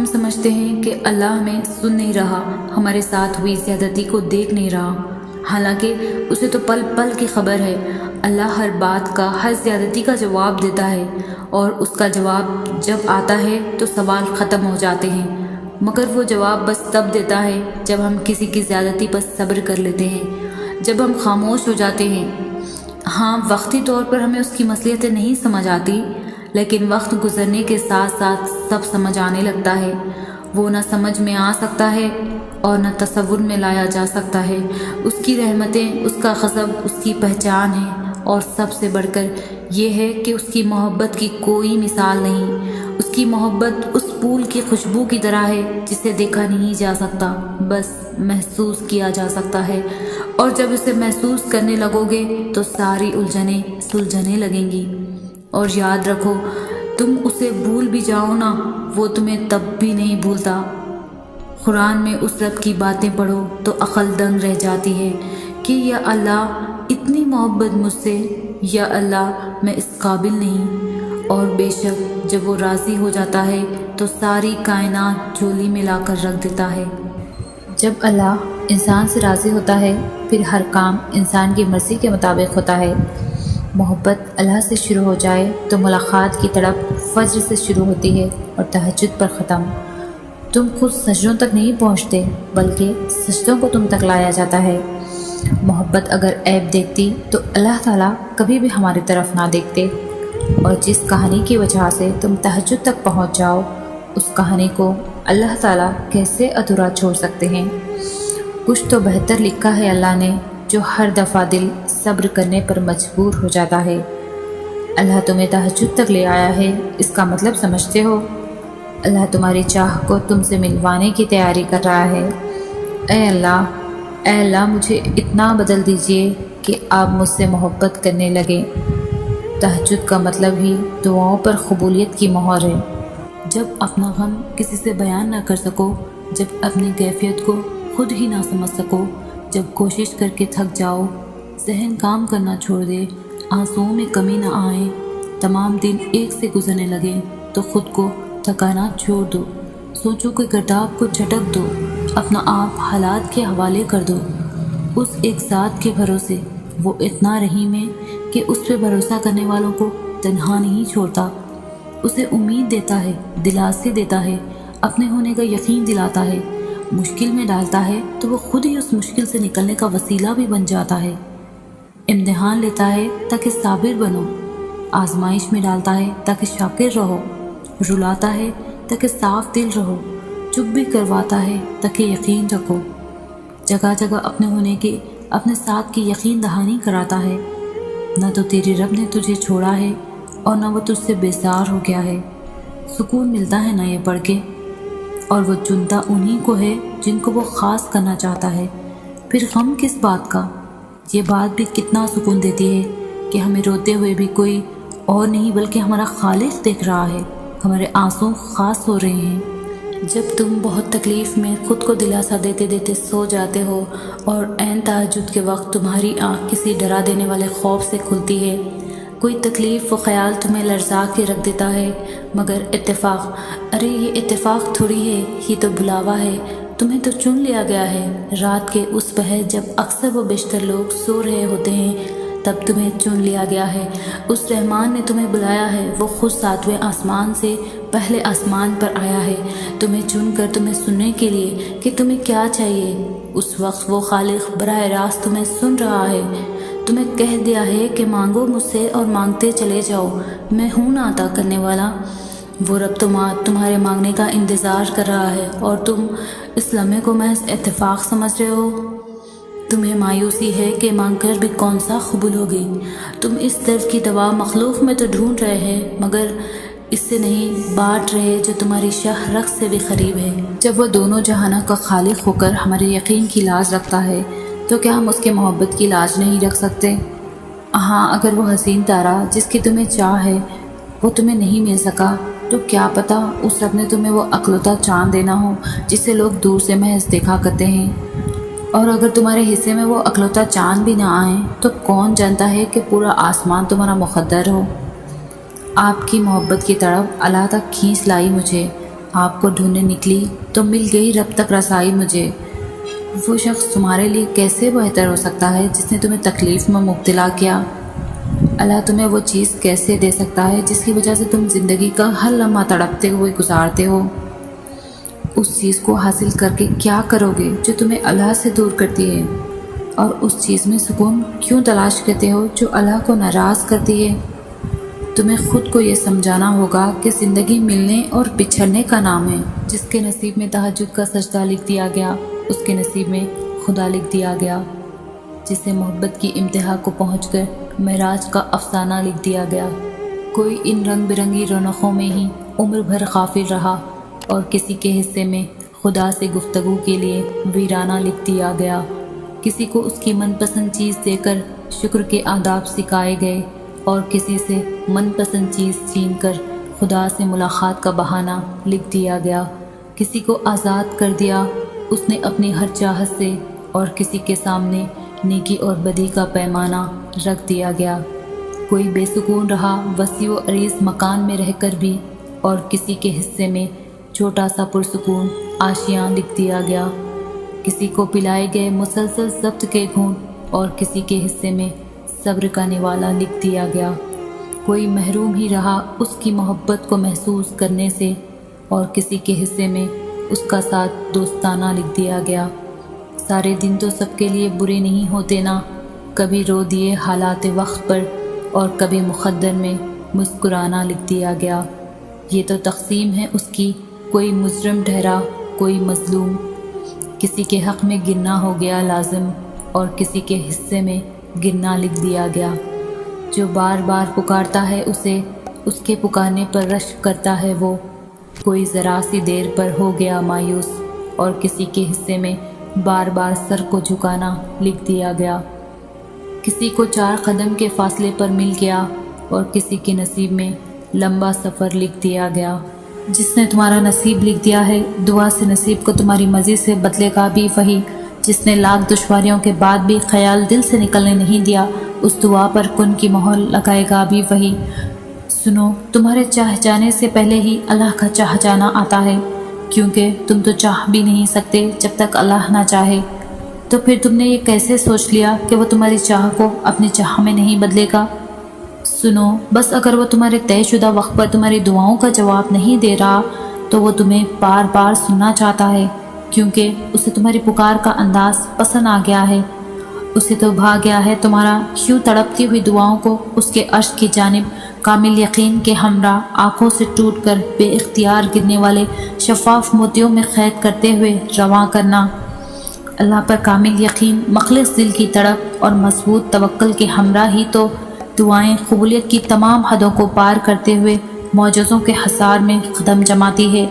ہم سمجھتے ہیں کہ اللہ ہمیں سن نہیں رہا، ہمارے ساتھ ہوئی زیادتی کو دیکھ نہیں رہا، حالانکہ اسے تو پل پل کی خبر ہے۔ اللہ ہر بات کا، ہر زیادتی کا جواب دیتا ہے، اور اس کا جواب جب آتا ہے تو سوال ختم ہو جاتے ہیں، مگر وہ جواب بس تب دیتا ہے جب ہم کسی کی زیادتی پر صبر کر لیتے ہیں، جب ہم خاموش ہو جاتے ہیں۔ ہاں، وقتی طور پر ہمیں اس کی مصلحتیں نہیں سمجھ آتی، لیکن وقت گزرنے کے ساتھ ساتھ سب سمجھ آنے لگتا ہے۔ وہ نہ سمجھ میں آ سکتا ہے اور نہ تصور میں لایا جا سکتا ہے۔ اس کی رحمتیں، اس کا غضب اس کی پہچان ہے، اور سب سے بڑھ کر یہ ہے کہ اس کی محبت کی کوئی مثال نہیں۔ اس کی محبت اس پھول کی خوشبو کی طرح ہے جسے دیکھا نہیں جا سکتا، بس محسوس کیا جا سکتا ہے، اور جب اسے محسوس کرنے لگو گے تو ساری الجھنیں سلجھنے لگیں گی۔ اور یاد رکھو، تم اسے بھول بھی جاؤ نا، وہ تمہیں تب بھی نہیں بھولتا۔ قرآن میں اس رب کی باتیں پڑھو تو عقل دنگ رہ جاتی ہے کہ یا اللہ اتنی محبت مجھ سے، یا اللہ میں اس قابل نہیں۔ اور بے شک جب وہ راضی ہو جاتا ہے تو ساری کائنات جھولی میں لا کر رکھ دیتا ہے۔ جب اللہ انسان سے راضی ہوتا ہے پھر ہر کام انسان کی مرضی کے مطابق ہوتا ہے۔ محبت اللہ سے شروع ہو جائے تو ملاقات کی تڑپ فجر سے شروع ہوتی ہے اور تہجد پر ختم۔ تم خود سجدوں تک نہیں پہنچتے، بلکہ سجدوں کو تم تک لایا جاتا ہے۔ محبت اگر عیب دیکھتی تو اللہ تعالیٰ کبھی بھی ہماری طرف نہ دیکھتے، اور جس کہانی کی وجہ سے تم تہجد تک پہنچ جاؤ، اس کہانی کو اللہ تعالیٰ کیسے ادھورا چھوڑ سکتے ہیں؟ کچھ تو بہتر لکھا ہے اللہ نے، جو ہر دفعہ دل صبر کرنے پر مجبور ہو جاتا ہے۔ اللہ تمہیں تہجد تک لے آیا ہے، اس کا مطلب سمجھتے ہو؟ اللہ تمہاری چاہ کو تم سے ملوانے کی تیاری کر رہا ہے۔ اے اللہ مجھے اتنا بدل دیجئے کہ آپ مجھ سے محبت کرنے لگیں۔ تہجد کا مطلب ہی دعاؤں پر قبولیت کی مہر ہے۔ جب اپنا غم کسی سے بیان نہ کر سکو، جب اپنی کیفیت کو خود ہی نہ سمجھ سکو، جب کوشش کر کے تھک جاؤ، ذہن کام کرنا چھوڑ دے، آنسوؤں میں کمی نہ آئے، تمام دن ایک سے گزرنے لگے، تو خود کو تھکانا چھوڑ دو، سوچو کہ گرداب کو جھٹک دو، اپنا آپ حالات کے حوالے کر دو اس ایک ذات کے بھروسے۔ وہ اتنا رحیم ہے کہ اس پہ بھروسہ کرنے والوں کو تنہا نہیں چھوڑتا، اسے امید دیتا ہے، دلاسے دیتا ہے، اپنے ہونے کا یقین دلاتا ہے۔ مشکل میں ڈالتا ہے تو وہ خود ہی اس مشکل سے نکلنے کا وسیلہ بھی بن جاتا ہے۔ امتحان لیتا ہے تاکہ صابر بنو، آزمائش میں ڈالتا ہے تاکہ شاکر رہو، رلاتا ہے تاکہ صاف دل رہو، چپ بھی کرواتا ہے تاکہ یقین رکھو۔ جگہ جگہ اپنے ہونے کے، اپنے ساتھ کی یقین دہانی کراتا ہے۔ نہ تو تیرے رب نے تجھے چھوڑا ہے اور نہ وہ تجھ سے بیزار ہو گیا ہے۔ سکون ملتا ہے نہ یہ پڑھ کے، اور وہ چنتا انہی کو ہے جن کو وہ خاص کرنا چاہتا ہے۔ پھر غم کس بات کا؟ یہ بات بھی کتنا سکون دیتی ہے کہ ہمیں روتے ہوئے بھی کوئی اور نہیں بلکہ ہمارا خالق دیکھ رہا ہے، ہمارے آنسو خاص ہو رہے ہیں۔ جب تم بہت تکلیف میں خود کو دلاسا دیتے دیتے سو جاتے ہو اور عین تہجد کے وقت تمہاری آنکھ کسی ڈرا دینے والے خوف سے کھلتی ہے، کوئی تکلیف و خیال تمہیں لرزا کے رکھ دیتا ہے، مگر اتفاق، ارے یہ اتفاق تھوڑی ہے، یہ تو بلاوا ہے، تمہیں تو چن لیا گیا ہے۔ رات کے اس پہر جب اکثر و بیشتر لوگ سو رہے ہوتے ہیں، تب تمہیں چن لیا گیا ہے، اس رحمان نے تمہیں بلایا ہے، وہ خود 7ویں آسمان سے پہلے آسمان پر آیا ہے تمہیں چن کر، تمہیں سننے کے لیے کہ تمہیں کیا چاہیے۔ اس وقت وہ خالق براہ راست تمہیں سن رہا ہے، تمہیں کہہ دیا ہے کہ مانگو مجھ سے اور مانگتے چلے جاؤ، میں ہوں نا عطا کرنے والا۔ وہ رب تمہارے مانگنے کا انتظار کر رہا ہے، اور تم اس لمحے کو محض اتفاق سمجھ رہے ہو۔ تمہیں مایوسی ہے کہ مانگ کر بھی کون سا قبول ہوگی۔ تم اس درد کی دوا مخلوق میں تو ڈھونڈ رہے ہیں، مگر اس سے نہیں بانٹ رہے جو تمہاری شاہ رخ سے بھی قریب ہے۔ جب وہ دونوں جہانوں کا خالق ہو کر ہمارے یقین کی لاج رکھتا ہے تو کیا ہم اس کے محبت کی لاج نہیں رکھ سکتے؟ ہاں، اگر وہ حسین تارا جس کی تمہیں چاہ ہے وہ تمہیں نہیں مل سکا تو کیا پتہ اس رب نے تمہیں وہ اکلوتا چاند دینا ہو جسے لوگ دور سے محض دیکھا کرتے ہیں۔ اور اگر تمہارے حصے میں وہ اکلوتا چاند بھی نہ آئے تو کون جانتا ہے کہ پورا آسمان تمہارا مقدر ہو۔ آپ کی محبت کی طرف اللہ تک کھینچ لائی مجھے، آپ کو ڈھونڈنے نکلی تو مل گئی رب تک رسائی مجھے۔ وہ شخص تمہارے لیے کیسے بہتر ہو سکتا ہے جس نے تمہیں تکلیف میں مبتلا کیا؟ اللہ تمہیں وہ چیز کیسے دے سکتا ہے جس کی وجہ سے تم زندگی کا ہر لمحہ تڑپتے ہوئے گزارتے ہو؟ اس چیز کو حاصل کر کے کیا کرو گے جو تمہیں اللہ سے دور کرتی ہے؟ اور اس چیز میں سکون کیوں تلاش کرتے ہو جو اللہ کو ناراض کرتی ہے؟ تمہیں خود کو یہ سمجھانا ہوگا کہ زندگی ملنے اور بچھڑنے کا نام ہے۔ جس کے نصیب میں تہجد کا سجدہ لکھ دیا گیا اس کے نصیب میں خدا لکھ دیا گیا۔ جسے محبت کی انتہا کو پہنچ کر معراج کا افسانہ لکھ دیا گیا۔ کوئی ان رنگ برنگی رونقوں میں ہی عمر بھر غافل رہا اور کسی کے حصے میں خدا سے گفتگو کے لیے ویرانہ لکھ دیا گیا۔ کسی کو اس کی من پسند چیز دے کر شکر کے آداب سکھائے گئے اور کسی سے من پسند چیز چھین کر خدا سے ملاقات کا بہانہ لکھ دیا گیا۔ کسی کو آزاد کر دیا اس نے اپنی ہر چاہت سے اور کسی کے سامنے نیکی اور بدی کا پیمانہ رکھ دیا گیا۔ کوئی بے سکون رہا وسیع و عریض مکان میں رہ کر بھی اور کسی کے حصے میں چھوٹا سا پرسکون آشیاں لکھ دیا گیا۔ کسی کو پلائے گئے مسلسل ضبط کے گھونٹ اور کسی کے حصے میں صبر کا نوالا لکھ دیا گیا۔ کوئی محروم ہی رہا اس کی محبت کو محسوس کرنے سے اور کسی کے حصے میں اس کا ساتھ دوستانہ لکھ دیا گیا۔ سارے دن تو سب کے لیے برے نہیں ہوتے نا، کبھی رو دیے حالات وقت پر اور کبھی مقدر میں مسکرانا لکھ دیا گیا۔ یہ تو تقسیم ہے اس کی، کوئی مجرم ٹھہرا کوئی مظلوم، کسی کے حق میں گرنا ہو گیا لازم اور کسی کے حصے میں گرنا لکھ دیا گیا۔ جو بار بار پکارتا ہے اسے اس کے پکارنے پر رشک کرتا ہے وہ، کوئی ذرا سی دیر پر ہو گیا مایوس اور کسی کے حصے میں بار بار سر کو جھکانا لکھ دیا گیا۔ کسی کو 4 قدم کے فاصلے پر مل گیا اور کسی کے نصیب میں لمبا سفر لکھ دیا گیا۔ جس نے تمہارا نصیب لکھ دیا ہے دعا سے نصیب کو تمہاری مرضی سے بدلے گا بھی وہی۔ جس نے لاکھ دشواریوں کے بعد بھی خیال دل سے نکلنے نہیں دیا اس دعا پر کن کی مہر لگائے گا بھی وہی۔ سنو، تمہارے چاہ جانے سے پہلے ہی اللہ کا چاہ جانا آتا ہے، کیونکہ تم تو چاہ بھی نہیں سکتے جب تک اللہ نہ چاہے۔ تو پھر تم نے یہ کیسے سوچ لیا کہ وہ تمہاری چاہ کو اپنی چاہ میں نہیں بدلے گا؟ سنو، بس اگر وہ تمہارے طے شدہ وقت پر تمہاری دعاؤں کا جواب نہیں دے رہا تو وہ تمہیں بار بار سننا چاہتا ہے، کیونکہ اسے تمہاری پکار کا انداز پسند آ گیا ہے۔ اسے تو بھا گیا ہے تمہارا یوں تڑپتی ہوئی دعاؤں کو اس کے عرش کی جانب کامل یقین کے ہمراہ آنکھوں سے ٹوٹ کر بے اختیار گرنے والے شفاف موتیوں میں قید کرتے ہوئے رواں کرنا۔ اللہ پر کامل یقین، مخلص دل کی تڑپ اور مضبوط توکل کے ہمراہ ہی تو دعائیں قبولیت کی تمام حدوں کو پار کرتے ہوئے معجزوں کے حصار میں قدم جماتی ہے۔